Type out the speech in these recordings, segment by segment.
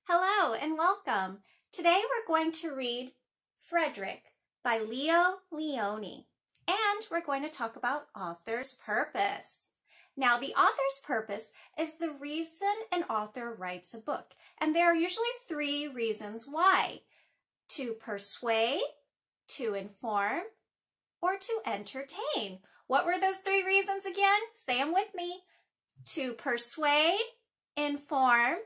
Hello and welcome. Today we're going to read Frederick by Lionni, and we're going to talk about author's purpose. Now, the author's purpose is the reason an author writes a book, and there are usually three reasons why: to persuade, to inform, or to entertain. What were those three reasons again? Say them with me. To persuade, inform,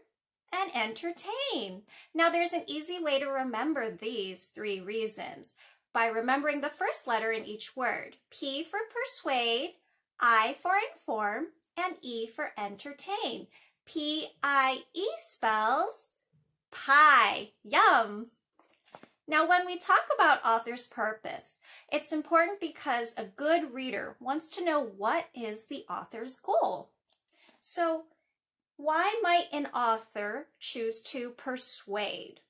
and entertain. Now, there's an easy way to remember these three reasons by remembering the first letter in each word. P for persuade, I for inform, and E for entertain. P-I-E spells pie. Yum! Now, when we talk about author's purpose, it's important because a good reader wants to know what is the author's goal. So, why might an author choose to persuade?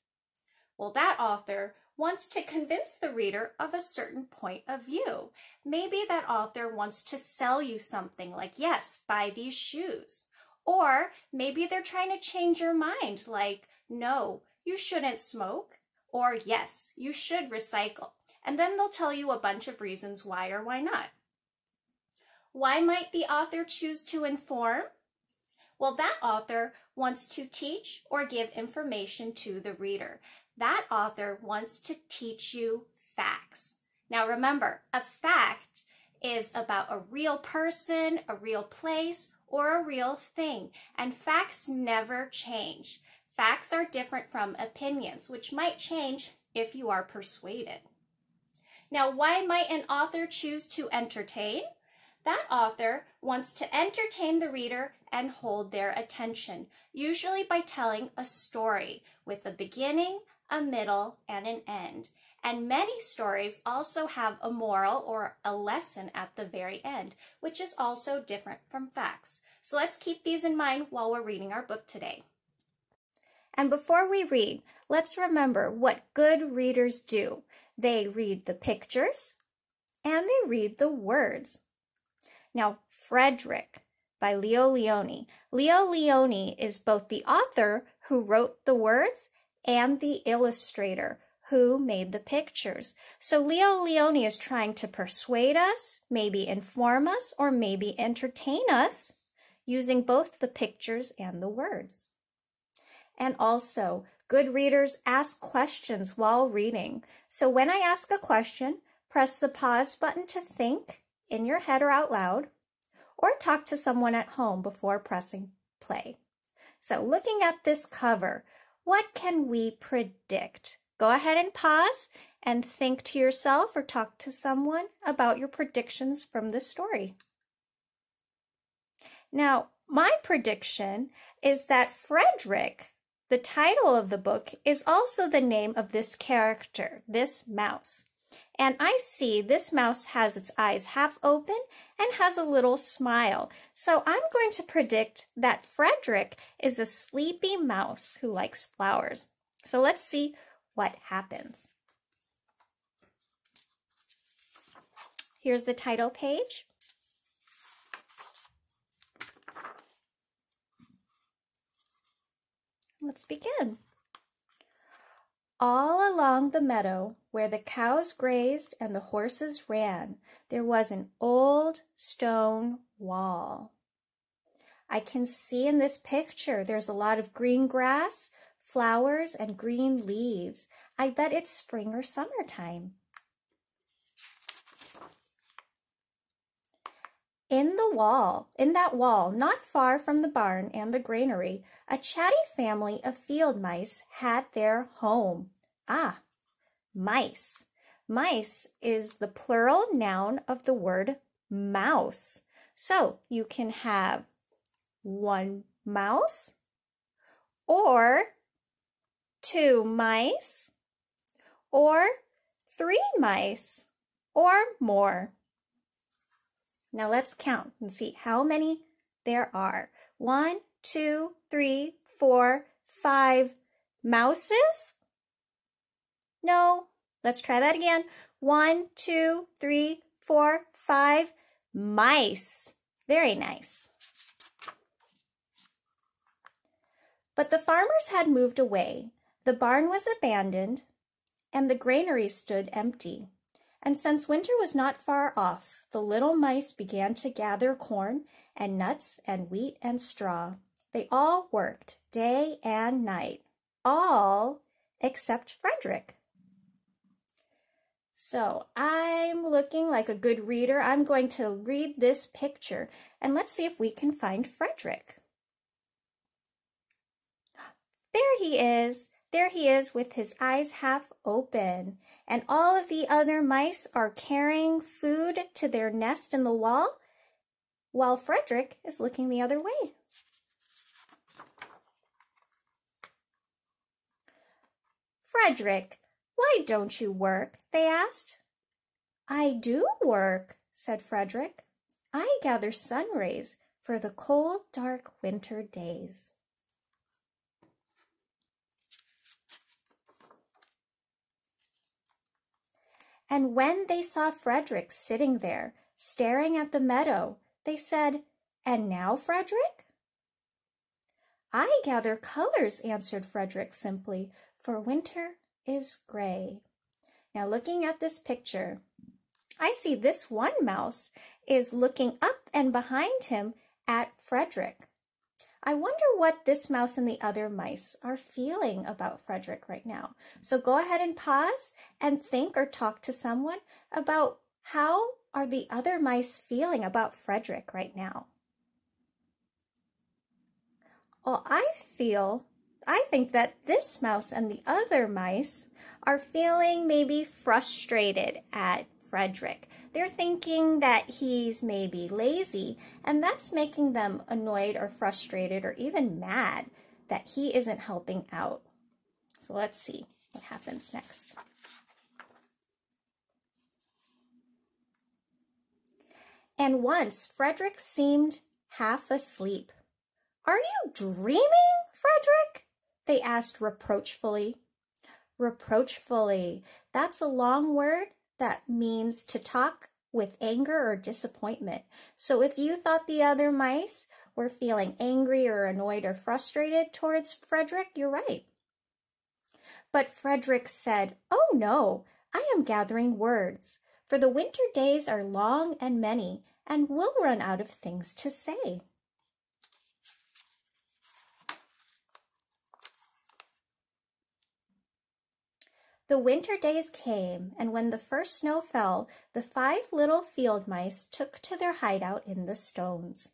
Well, that author wants to convince the reader of a certain point of view. Maybe that author wants to sell you something like, yes, buy these shoes. Or maybe they're trying to change your mind like, no, you shouldn't smoke. Or yes, you should recycle. And then they'll tell you a bunch of reasons why or why not. Why might the author choose to inform? Well, that author wants to teach or give information to the reader. That author wants to teach you facts. Now remember, a fact is about a real person, a real place, or a real thing. And facts never change. Facts are different from opinions, which might change if you are persuaded. Now, why might an author choose to entertain? That author wants to entertain the reader and hold their attention, usually by telling a story with a beginning, a middle, and an end. And many stories also have a moral or a lesson at the very end, which is also different from facts. So let's keep these in mind while we're reading our book today. And before we read, let's remember what good readers do. They read the pictures and they read the words. Now, Frederick by Lionni. Lionni is both the author who wrote the words and the illustrator who made the pictures. So Lionni is trying to persuade us, maybe inform us, or maybe entertain us using both the pictures and the words. And also, good readers ask questions while reading. So when I ask a question, press the pause button to think in your head or out loud, or talk to someone at home before pressing play. So looking at this cover, what can we predict? Go ahead and pause and think to yourself or talk to someone about your predictions from this story. Now, my prediction is that Frederick, the title of the book, is also the name of this character, this mouse. And I see this mouse has its eyes half open and has a little smile. So I'm going to predict that Frederick is a sleepy mouse who likes flowers. So let's see what happens. Here's the title page. Let's begin. All along the meadow where the cows grazed and the horses ran, there was an old stone wall. I can see in this picture there's a lot of green grass, flowers, and green leaves. I bet it's spring or summertime. In that wall, not far from the barn and the granary, a chatty family of field mice had their home. Ah, mice. Mice is the plural noun of the word mouse. So you can have one mouse, or two mice, or three mice, or more. Now let's count and see how many there are. 1, 2, 3, 4, 5 mouses? No, let's try that again. 1, 2, 3, 4, 5 mice. Very nice. But the farmers had moved away. The barn was abandoned, and the granary stood empty. And since winter was not far off, the little mice began to gather corn and nuts and wheat and straw. They all worked day and night, all except Frederick. So I'm looking like a good reader. I'm going to read this picture and let's see if we can find Frederick. There he is. There he is with his eyes half open. And all of the other mice are carrying food to their nest in the wall, while Frederick is looking the other way. Frederick, why don't you work? They asked. I do work, said Frederick. I gather sun rays for the cold, dark winter days. And when they saw Frederick sitting there, staring at the meadow, they said, And now, Frederick? I gather colors, answered Frederick simply, for winter is gray. Now, looking at this picture, I see this one mouse is looking up and behind him at Frederick. I wonder what this mouse and the other mice are feeling about Frederick right now. So go ahead and pause and think or talk to someone about how are the other mice feeling about Frederick right now. Well, I think that this mouse and the other mice are feeling maybe frustrated at Frederick. They're thinking that he's maybe lazy, and that's making them annoyed or frustrated or even mad that he isn't helping out. So let's see what happens next. And once Frederick seemed half asleep. Are you dreaming, Frederick? They asked reproachfully. Reproachfully. That's a long word that means to talk with anger or disappointment. So if you thought the other mice were feeling angry or annoyed or frustrated towards Frederick, you're right. But Frederick said, Oh no, I am gathering words, for the winter days are long and many, and we'll run out of things to say. The winter days came, and when the first snow fell, the 5 little field mice took to their hideout in the stones.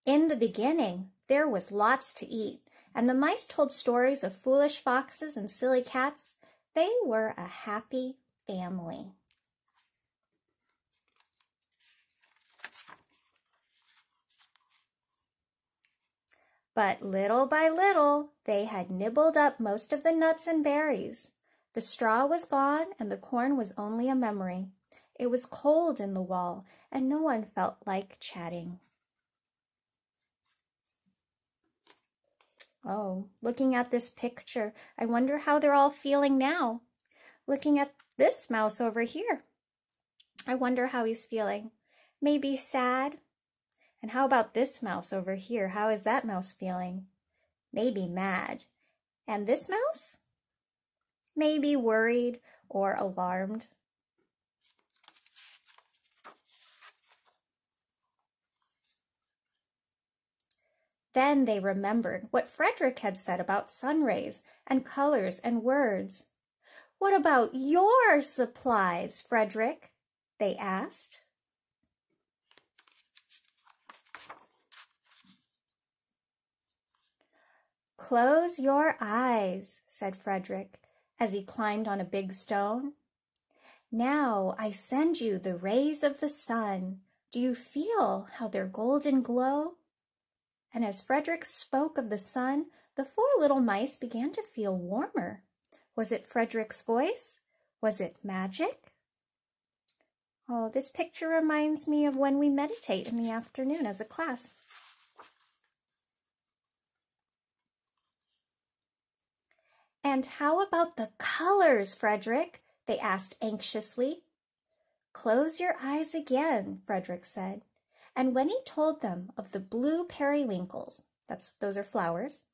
In the beginning, there was lots to eat, and the mice told stories of foolish foxes and silly cats. They were a happy family. But little by little, they had nibbled up most of the nuts and berries. The straw was gone, and the corn was only a memory. It was cold in the wall, and no one felt like chatting. Oh, looking at this picture, I wonder how they're all feeling now. Looking at this mouse over here, I wonder how he's feeling. Maybe sad. And how about this mouse over here? How is that mouse feeling? Maybe mad. And this mouse? Maybe worried or alarmed. Then they remembered what Frederick had said about sun rays and colors and words. What about your supplies, Frederick? They asked. Close your eyes, said Frederick, as he climbed on a big stone. Now I send you the rays of the sun. Do you feel how their golden glow? And as Frederick spoke of the sun, the 4 little mice began to feel warmer. Was it Frederick's voice? Was it magic? Oh, this picture reminds me of when we meditate in the afternoon as a class. And how about the colors, Frederick? They asked anxiously. "Close your eyes again," Frederick said. And when he told them of the blue periwinkles, those are flowers,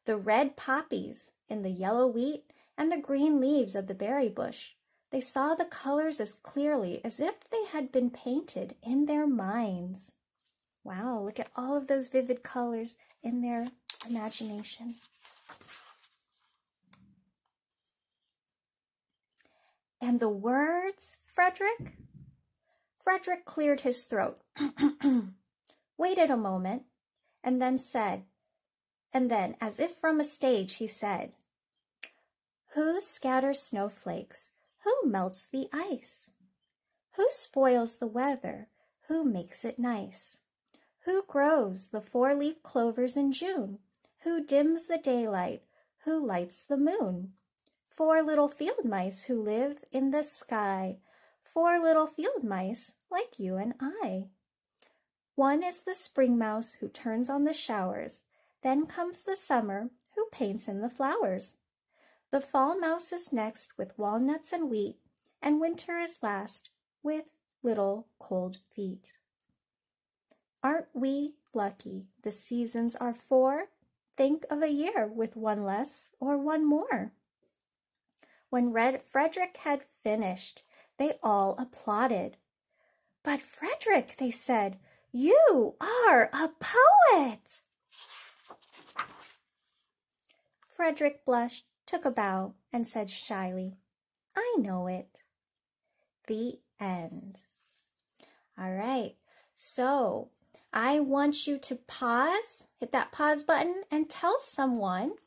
the red poppies in the yellow wheat, and the green leaves of the berry bush, they saw the colors as clearly as if they had been painted in their minds. Wow, look at all of those vivid colors in their imagination. And the words, Frederick? Frederick cleared his throat, waited a moment, and then, as if from a stage, he said, "Who scatters snowflakes? Who melts the ice? Who spoils the weather? Who makes it nice? Who grows the four-leaf clovers in June? Who dims the daylight? Who lights the moon? 4 little field mice who live in the sky. 4 little field mice like you and I. One is the spring mouse who turns on the showers. Then comes the summer who paints in the flowers. The fall mouse is next with walnuts and wheat, and winter is last with little cold feet. Aren't we lucky the seasons are 4? Think of a year with 1 less or 1 more." When Frederick had finished, they all applauded. "But Frederick," they said, "you are a poet." Frederick blushed, took a bow, and said shyly, "I know it." The end. All right, so I want you to pause, hit that pause button, and tell someone,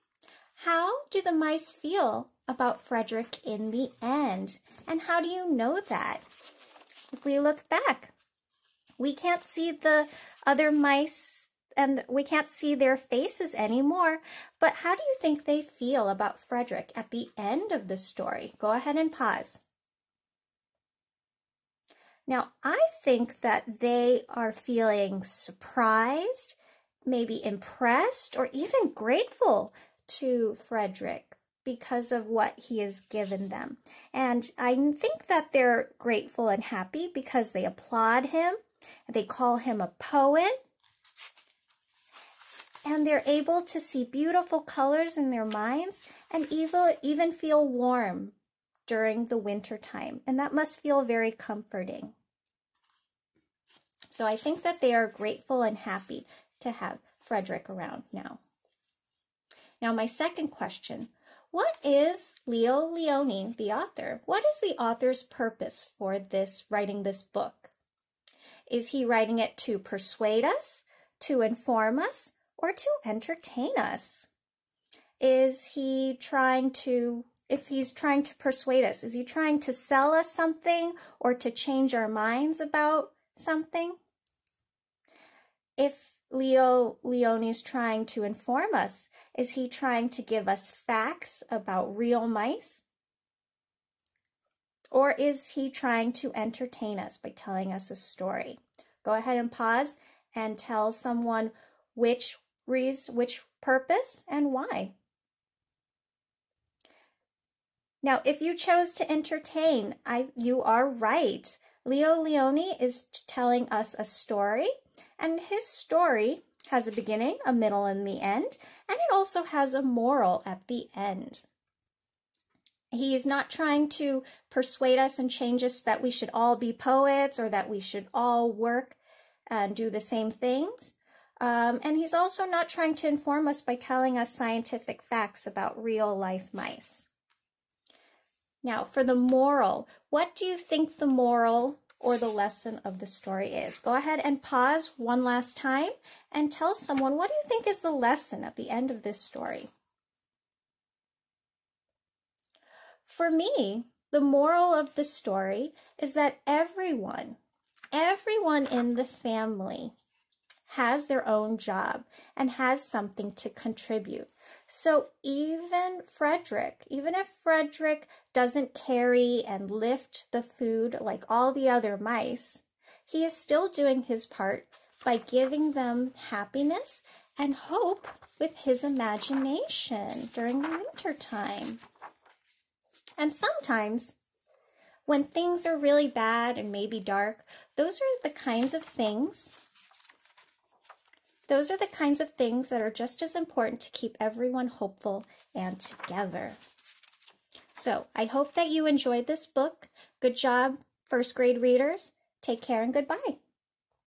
how do the mice feel about Frederick in the end? And how do you know that? If we look back, we can't see the other mice and we can't see their faces anymore, but how do you think they feel about Frederick at the end of the story? Go ahead and pause. Now, I think that they are feeling surprised, maybe impressed, or even grateful to Frederick because of what he has given them. And I think that they're grateful and happy because they applaud him, they call him a poet, and they're able to see beautiful colors in their minds and even feel warm during the winter time. And that must feel very comforting. So I think that they are grateful and happy to have Frederick around now. Now, my second question, what is Lionni, the author? What is the author's purpose for writing this book? Is he writing it to persuade us, to inform us, or to entertain us? Is he trying to, if he's trying to persuade us, is he trying to sell us something or to change our minds about something? If Lionni is trying to inform us, is he trying to give us facts about real mice? Or is he trying to entertain us by telling us a story? Go ahead and pause and tell someone which purpose and why. Now, if you chose to entertain, you are right. Lionni is telling us a story, and his story has a beginning, a middle, and the end, and it also has a moral at the end. He is not trying to persuade us and change us that we should all be poets or that we should all work and do the same things. And he's also not trying to inform us by telling us scientific facts about real life mice. Now, for the moral, what do you think the moral or the lesson of the story is? Go ahead and pause one last time and tell someone, what do you think is the lesson at the end of this story? For me, the moral of the story is that everyone in the family has their own job and has something to contribute. So even if Frederick doesn't carry and lift the food like all the other mice, he is still doing his part by giving them happiness and hope with his imagination during the winter time. And sometimes when things are really bad and maybe dark, those are the kinds of things that are just as important to keep everyone hopeful and together. So I hope that you enjoyed this book. Good job, first grade readers. Take care and goodbye.